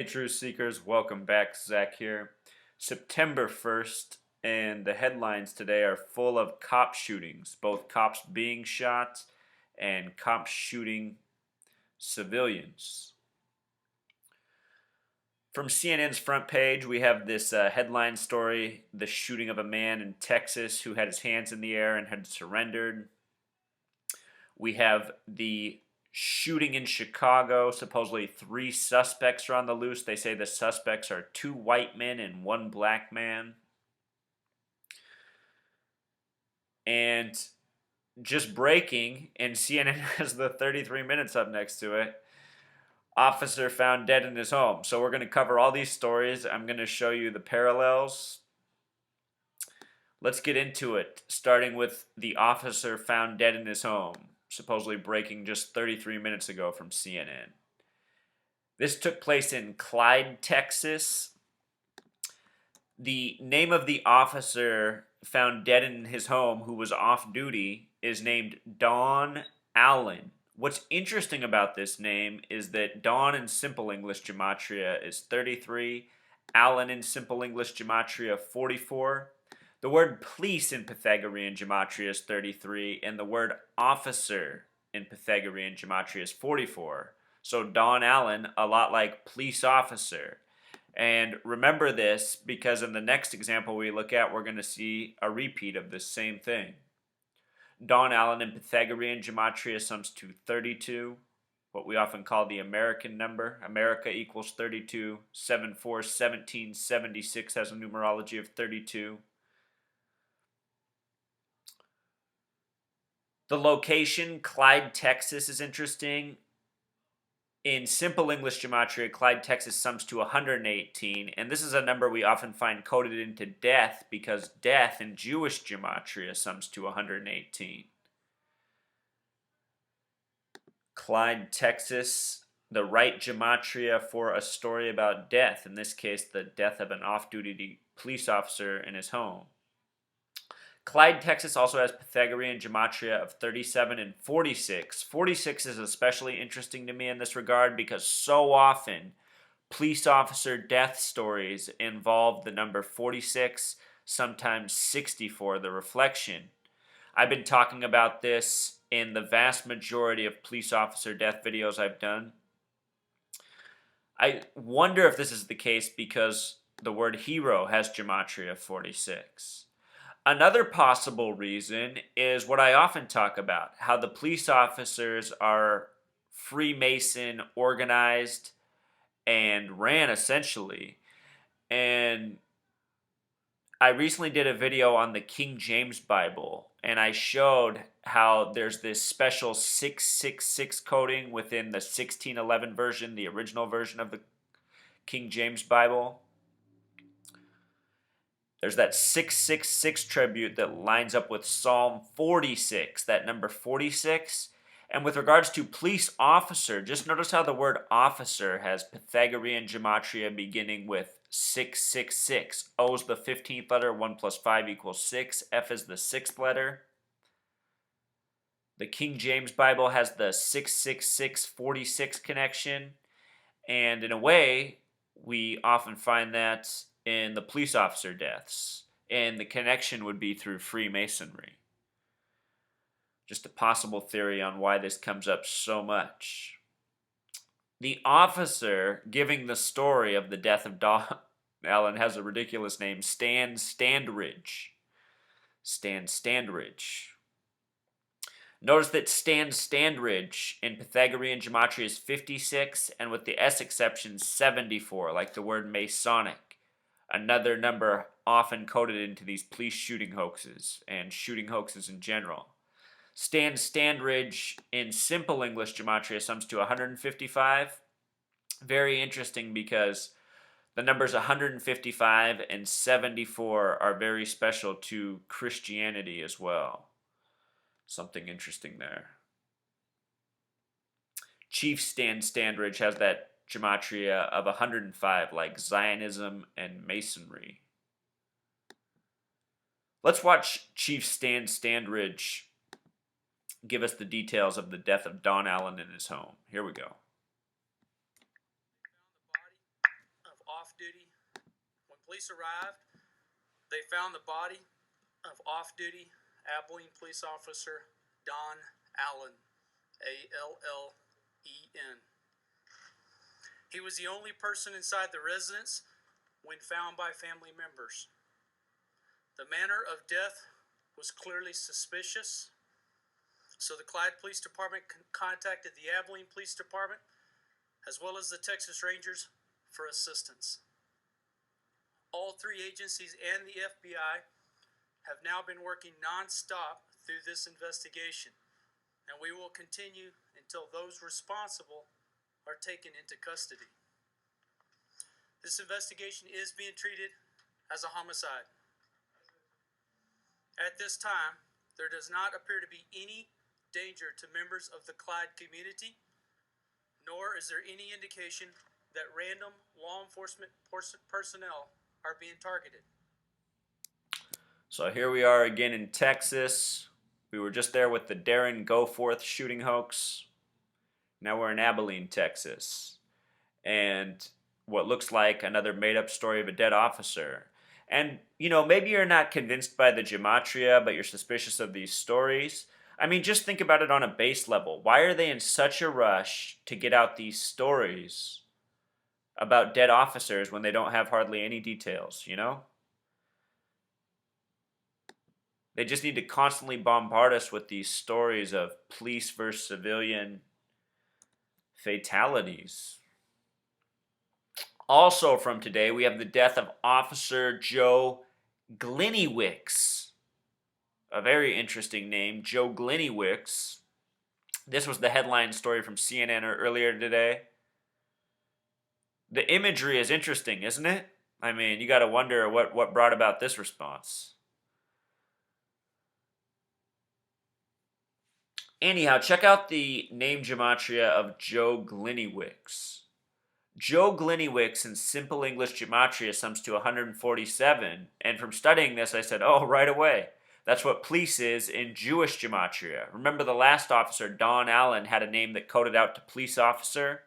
Truth Seekers, welcome back. Zach here. September 1st, and the headlines today are full of cop shootings, both cops being shot and cops shooting civilians. From CNN's front page, we have this headline story: the shooting of a man in Texas who had his hands in the air and had surrendered. We have the shooting in Chicago. Supposedly 3 suspects are on the loose. They say the suspects are 2 white men and 1 black man. And just breaking, and CNN has the 33 minutes up next to it. Officer found dead in his home. So we're going to cover all these stories. I'm going to show you the parallels. Let's get into it, starting with the officer found dead in his home, supposedly breaking just 33 minutes ago from CNN. This took place in Clyde, Texas. The name of the officer found dead in his home who was off duty is named Don Allen. What's interesting about this name is that Don in Simple English Gematria is 33, Allen in Simple English Gematria 44. The word police in Pythagorean Gematria is 33, and the word officer in Pythagorean Gematria is 44. So Don Allen, a lot like police officer. And remember this because in the next example we look at, we're going to see a repeat of this same thing. Don Allen in Pythagorean Gematria sums to 32, what we often call the American number. America equals 32. 7, 4, 17, 76 has a numerology of 32. The location, Clyde, Texas, is interesting. In Simple English Gematria, Clyde, Texas sums to 118, and this is a number we often find coded into death because death in Jewish Gematria sums to 118. Clyde, Texas, the right Gematria for a story about death, in this case, the death of an off-duty police officer in his home. Clyde, Texas also has Pythagorean Gematria of 37 and 46. 46 is especially interesting to me in this regard because so often police officer death stories involve the number 46, sometimes 64, the reflection. I've been talking about this in the vast majority of police officer death videos I've done. I wonder if this is the case because the word hero has Gematria of 46. Another possible reason is what I often talk about, how the police officers are Freemason organized and ran essentially. And I recently did a video on the King James Bible, and I showed how there's this special 666 coding within the 1611 version, the original version of the King James Bible. There's that 666 tribute that lines up with Psalm 46, that number 46. And with regards to police officer, just notice how the word officer has Pythagorean Gematria beginning with 666. O is the 15th letter, 1 plus 5 equals 6. F is the 6th letter. The King James Bible has the 666-46 connection. And in a way, we often find that in the police officer deaths, and the connection would be through Freemasonry. Just a possible theory on why this comes up so much. The officer giving the story of the death of Don Allen has a ridiculous name, Stan Standridge. Stan Standridge. Notice that Stan Standridge in Pythagorean Gematria is 56, and with the S exception, 74, like the word Masonic. Another number often coded into these police shooting hoaxes and shooting hoaxes in general. Stan Standridge in Simple English Gematria sums to 155. Very interesting because the numbers 155 and 74 are very special to Christianity as well. Something interesting there. Chief Stan Standridge has that Gematria of 105, like Zionism and Masonry. Let's watch Chief Stan Standridge give us the details of the death of Don Allen in his home. Here we go. off-duty. When police arrived, they found the body of off-duty Abilene police officer Don Allen, Allen. He was the only person inside the residence when found by family members. The manner of death was clearly suspicious, so the Clyde Police Department contacted the Abilene Police Department as well as the Texas Rangers for assistance. All three agencies and the FBI have now been working non-stop through this investigation, and we will continue until those responsible are taken into custody. This investigation is being treated as a homicide. At this time, there does not appear to be any danger to members of the Clyde community, nor is there any indication that random law enforcement personnel are being targeted. So here we are again in Texas. We were just there with the Darren Goforth shooting hoax. Now we're in Abilene, Texas. And what looks like another made-up story of a dead officer. And, you know, maybe you're not convinced by the gematria, but you're suspicious of these stories. I mean, just think about it on a base level. Why are they in such a rush to get out these stories about dead officers when they don't have hardly any details, you know? They just need to constantly bombard us with these stories of police versus civilian fatalities. Also from today, we have the death of Officer Joe Gliniewicz. A very interesting name, Joe Gliniewicz. This was the headline story from CNN earlier today. The imagery is interesting, isn't it? I mean, you got to wonder what brought about this response. Anyhow, check out the name gematria of Joe Gliniewicz. Joe Gliniewicz in simple English gematria sums to 147, and from studying this I said, oh, right away. That's what police is in Jewish gematria. Remember the last officer, Don Allen, had a name that coded out to police officer?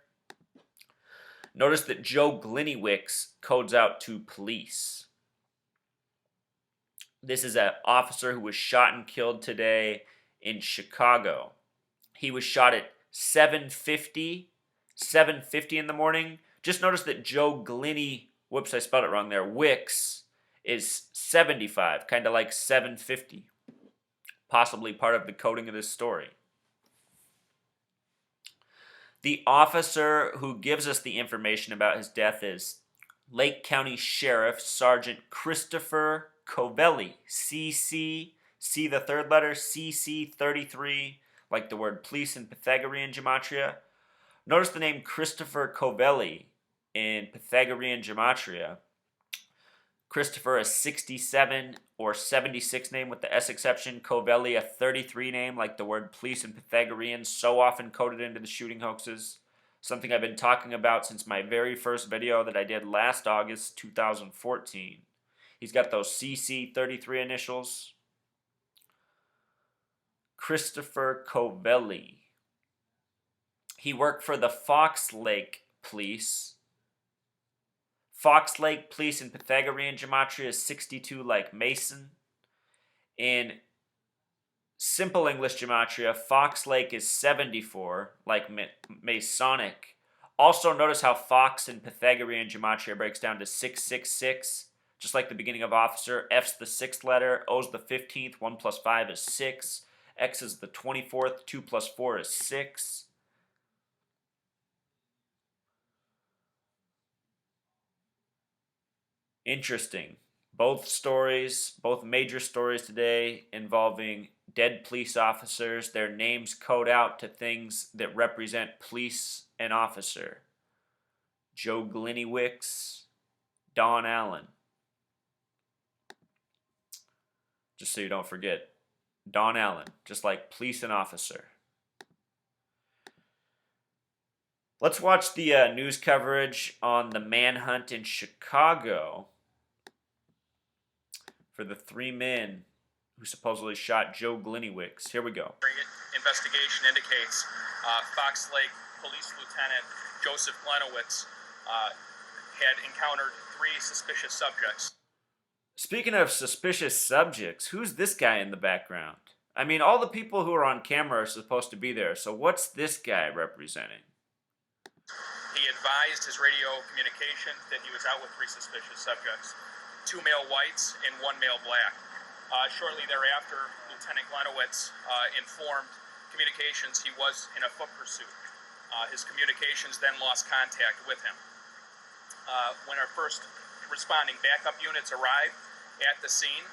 Notice that Joe Gliniewicz codes out to police. This is an officer who was shot and killed today in Chicago. He was shot at 7:50 in the morning. Just notice that Joe whoops, I spelled it wrong there, Wicks is 75, kind of like 750. Possibly part of the coding of this story. The officer who gives us the information about his death is Lake County Sheriff Sergeant Christopher Covelli, CC, see the third letter, CC 33, like the word police in Pythagorean gematria. Notice the name Christopher Covelli in Pythagorean gematria. Christopher, a 67 or 76 name with the S exception. Covelli, a 33 name, like the word police in Pythagorean, so often coded into the shooting hoaxes. Something I've been talking about since my very first video that I did last August 2014. He's got those CC 33 initials. Christopher Covelli. He worked for the Fox Lake Police. Fox Lake Police in Pythagorean gematria is 62 like Mason. In simple English gematria, Fox Lake is 74 like Masonic. Also notice how Fox in Pythagorean gematria breaks down to 666. Just like the beginning of officer, F's the 6th letter, O's the 15th, 1 plus 5 is 6. X is the 24th, 2 plus 4 is 6. Interesting. Both stories, both major stories today involving dead police officers. Their names code out to things that represent police and officer. Joe Gliniewicz, Don Allen. Just so you don't forget. Don Allen, just like police and officer. Let's watch the news coverage on the manhunt in Chicago for the 3 men who supposedly shot Joe Gliniewicz. Here we go. Investigation indicates Fox Lake Police Lieutenant Joseph Gliniewicz had encountered 3 suspicious subjects. Speaking of suspicious subjects, who's this guy in the background? I mean, all the people who are on camera are supposed to be there, so what's this guy representing? He advised his radio communication that he was out with 3 suspicious subjects, 2 male whites and 1 male black. Shortly thereafter, Lieutenant Gliniewicz informed communications he was in a foot pursuit. His communications then lost contact with him. When our first responding backup units arrived at the scene,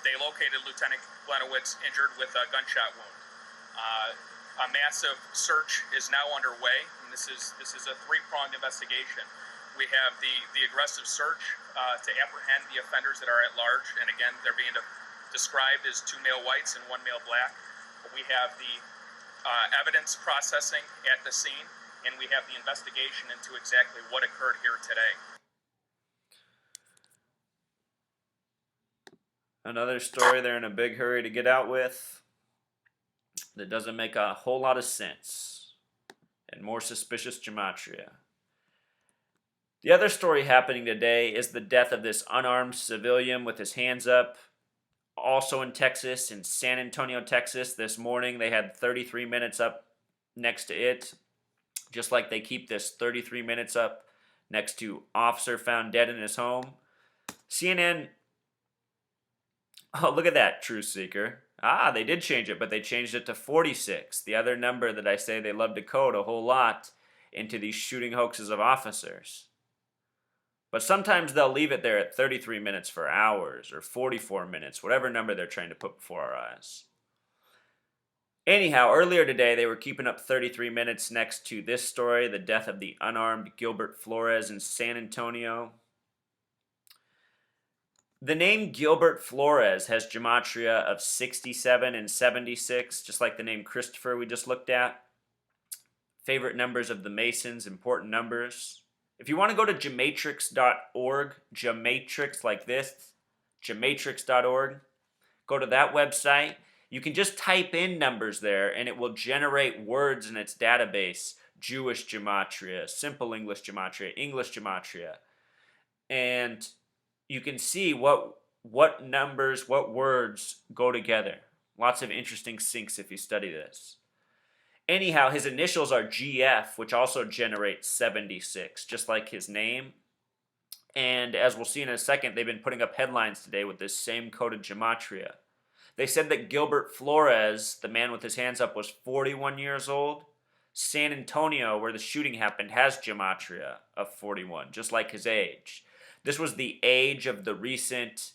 they located Lieutenant Gliniewicz injured with a gunshot wound. A massive search is now underway, and this is a 3-pronged investigation. We have the aggressive search to apprehend the offenders that are at large, and again, they're being described as 2 male whites and 1 male black. We have the evidence processing at the scene, and we have the investigation into exactly what occurred here today. Another story they're in a big hurry to get out with that doesn't make a whole lot of sense, and more suspicious gematria. The other story happening today is the death of this unarmed civilian with his hands up, also in Texas, in San Antonio, Texas. This morning they had 33 minutes up next to it, just like they keep this 33 minutes up next to officer found dead in his home. CNN, oh, look at that, truth seeker. They did change it, but they changed it to 46, the other number that I say they love to code a whole lot into these shooting hoaxes of officers. But sometimes they'll leave it there at 33 minutes for hours, or 44 minutes, whatever number they're trying to put before our eyes. Anyhow, earlier today, they were keeping up 33 minutes next to this story, the death of the unarmed Gilbert Flores in San Antonio. The name Gilbert Flores has gematria of 67 and 76, just like the name Christopher we just looked at. Favorite numbers of the Masons, important numbers. If you want to go to gematrix.org, gematrix like this, gematrix.org, go to that website. You can just type in numbers there and it will generate words in its database. Jewish gematria, simple English gematria. And you can see what numbers, what words go together. Lots of interesting syncs if you study this. Anyhow, his initials are GF, which also generates 76, just like his name. And as we'll see in a second, they've been putting up headlines today with this same coded gematria. They said that Gilbert Flores, the man with his hands up, was 41 years old. San Antonio, where the shooting happened, has gematria of 41, just like his age. This was the age of the recent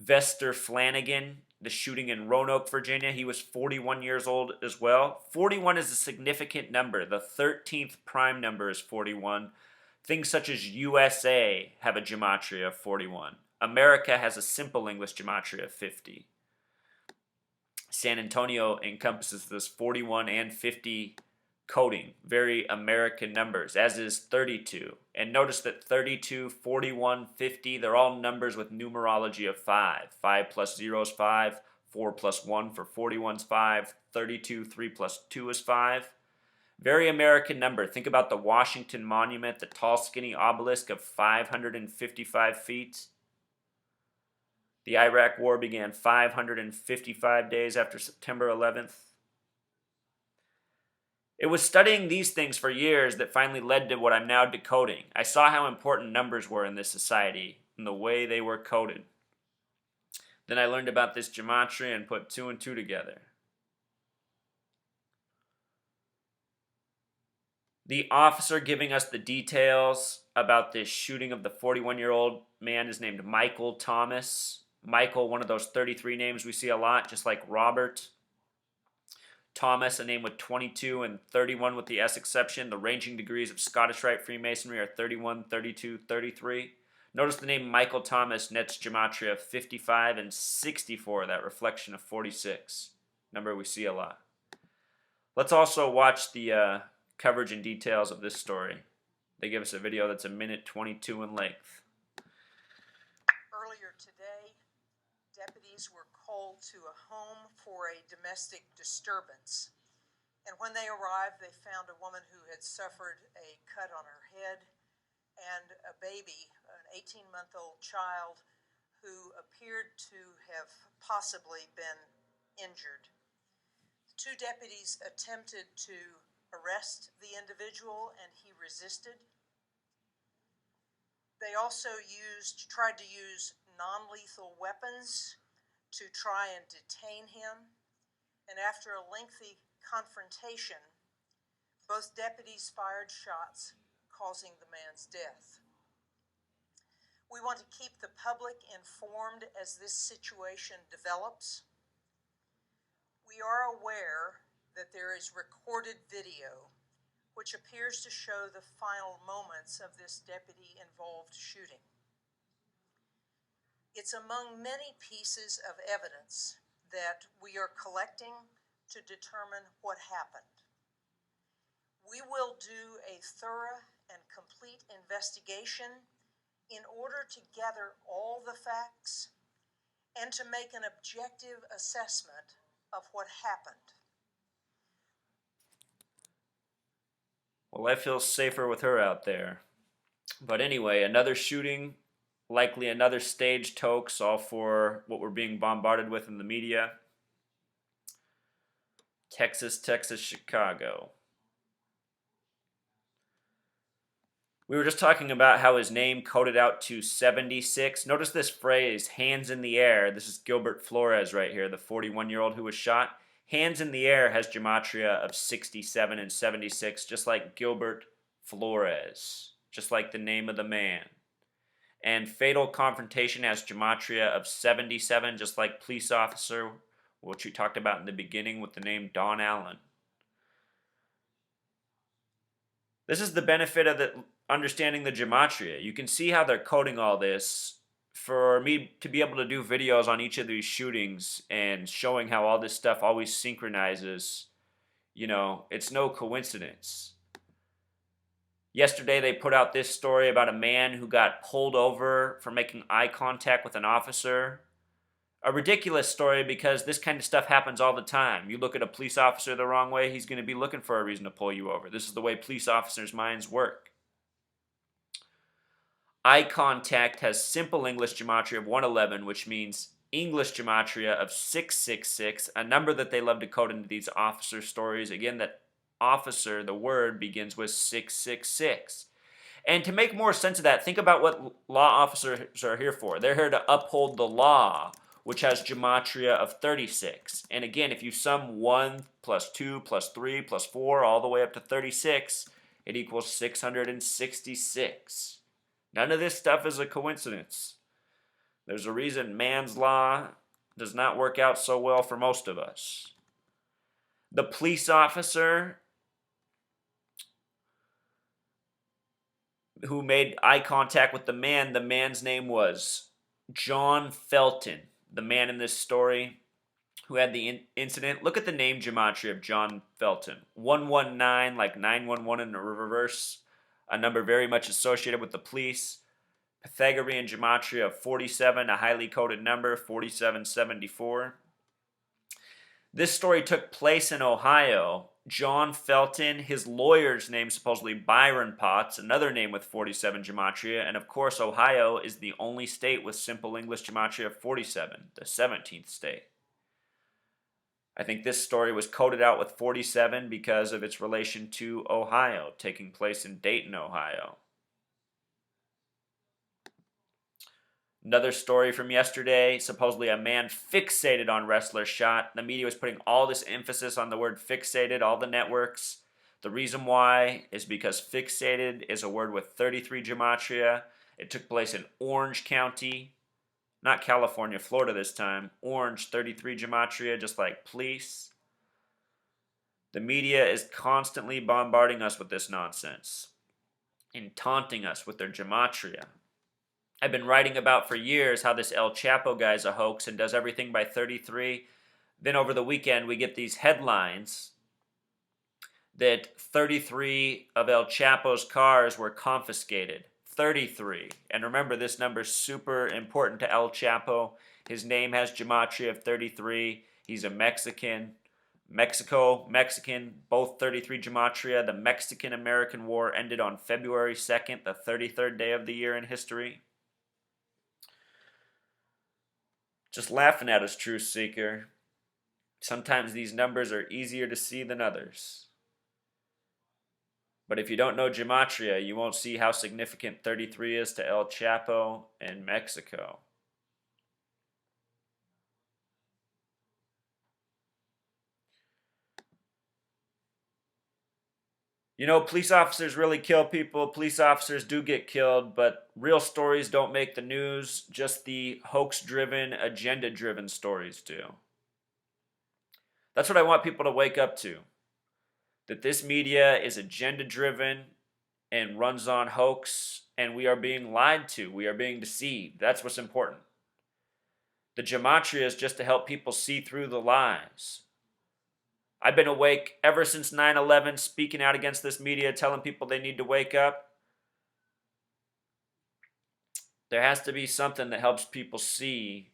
Vester Flanagan, the shooting in Roanoke, Virginia. He was 41 years old as well. 41 is a significant number. The 13th prime number is 41. Things such as USA have a gematria of 41. America has a simple English gematria of 50. San Antonio encompasses this 41 and 50 coding, very American numbers, as is 32. And notice that 32, 41, 50, they're all numbers with numerology of 5. 5 plus 0 is 5, 4 plus 1 for 41 is 5, 32, 3 plus 2 is 5. Very American number. Think about the Washington Monument, the tall, skinny obelisk of 555 feet. The Iraq War began 555 days after September 11th. It was studying these things for years that finally led to what I'm now decoding. I saw how important numbers were in this society and the way they were coded. Then I learned about this gematria and put 2 and 2 together. The officer giving us the details about this shooting of the 41-year-old man is named Michael Thomas. Michael, one of those 33 names we see a lot, just like Robert. Thomas, a name with 22 and 31 with the S exception. The ranging degrees of Scottish Rite Freemasonry are 31, 32, 33. Notice the name Michael Thomas nets gematria of 55 and 64, that reflection of 46. Number we see a lot. Let's also watch the coverage and details of this story. They give us a video that's 1:22 in length. Earlier today, deputies were called to a home for a domestic disturbance. And when they arrived, they found a woman who had suffered a cut on her head and a baby, an 18-month-old child who appeared to have possibly been injured. The two deputies attempted to arrest the individual and he resisted. They also tried to use non-lethal weapons to try and detain him. And after a lengthy confrontation, both deputies fired shots, causing the man's death. We want to keep the public informed as this situation develops. We are aware that there is recorded video which appears to show the final moments of this deputy-involved shooting. It's among many pieces of evidence that we are collecting to determine what happened. We will do a thorough and complete investigation in order to gather all the facts and to make an objective assessment of what happened. Well, I feel safer with her out there. But anyway, another shooting, likely another staged hoax, all for what we're being bombarded with in the media. Texas, Chicago. We were just talking about how his name coded out to 76. Notice this phrase, hands in the air. This is Gilbert Flores right here, the 41-year-old who was shot. Hands in the air has gematria of 67 and 76, just like Gilbert Flores, just like the name of the man. And fatal confrontation has gematria of 77, just like police officer, which we talked about in the beginning with the name Don Allen. This is the benefit of understanding the gematria. You can see how they're coding all this for me to be able to do videos on each of these shootings and showing how all this stuff always synchronizes. You know, it's no coincidence. Yesterday they put out this story about a man who got pulled over for making eye contact with an officer. A ridiculous story because this kind of stuff happens all the time. You look at a police officer the wrong way, he's going to be looking for a reason to pull you over. This is the way police officers' minds work. Eye contact has simple English gematria of 111, which means English gematria of 666, a number that they love to code into these officer stories. Again, that officer, the word, begins with 666. And to make more sense of that, think about what law officers are here for. They're here to uphold the law, which has gematria of 36. And again, if you sum 1 plus 2 plus 3 plus 4 all the way up to 36, it equals 666. None of this stuff is a coincidence. There's a reason man's law does not work out so well for most of us. The police officer who made eye contact with the man's name was John Felton. The man in this story who had the incident. Look at the name gematria of John Felton. 119, like 911 in a reverse. A number very much associated with the police. Pythagorean gematria of 47, a highly coded number, 4774. This story took place in Ohio. John Felton, his lawyer's name supposedly Byron Potts, another name with 47 gematria, and of course Ohio is the only state with simple English gematria of 47, the 17th state. I think this story was coded out with 47 because of its relation to Ohio, taking place in Dayton, Ohio. Another story from yesterday, supposedly a man fixated on wrestler shot. The media was putting all this emphasis on the word fixated, all the networks. The reason why is because fixated is a word with 33 gematria. It took place in Orange County. Not California, Florida this time. Orange, 33 gematria, just like police. The media is constantly bombarding us with this nonsense and taunting us with their gematria. I've been writing about for years how this El Chapo guy is a hoax and does everything by 33. Then over the weekend we get these headlines that 33 of El Chapo's cars were confiscated. 33. And remember, this number is super important to El Chapo. His name has gematria of 33. He's a Mexican. Mexico, Mexican, both 33 gematria. The Mexican-American War ended on February 2nd, the 33rd day of the year in history. Just laughing at us, Truth Seeker. Sometimes these numbers are easier to see than others. But if you don't know gematria, you won't see how significant 33 is to El Chapo in Mexico. You know, police officers really kill people. Police officers do get killed, but real stories don't make the news. Just the hoax-driven, agenda-driven stories do. That's what I want people to wake up to. That this media is agenda-driven and runs on hoax, and we are being lied to. We are being deceived. That's what's important. The gematria is just to help people see through the lies. I've been awake ever since 9/11, speaking out against this media, telling people they need to wake up. There has to be something that helps people see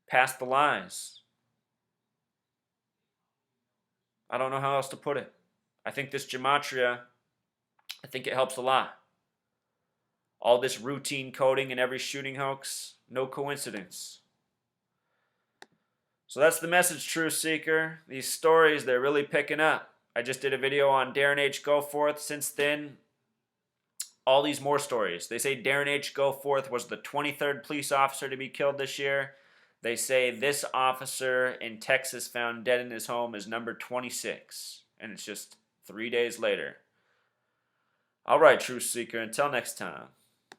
past the lies. I don't know how else to put it. I think this gematria, I think it helps a lot. All this routine coding in every shooting hoax, no coincidence. So that's the message, Truth Seeker. These stories, they're really picking up. I just did a video on Darren H. Goforth. Since then, all these more stories. They say Darren H. Goforth was the 23rd police officer to be killed this year. They say this officer in Texas found dead in his home is number 26. And it's just 3 days later. All right, Truth Seeker, until next time.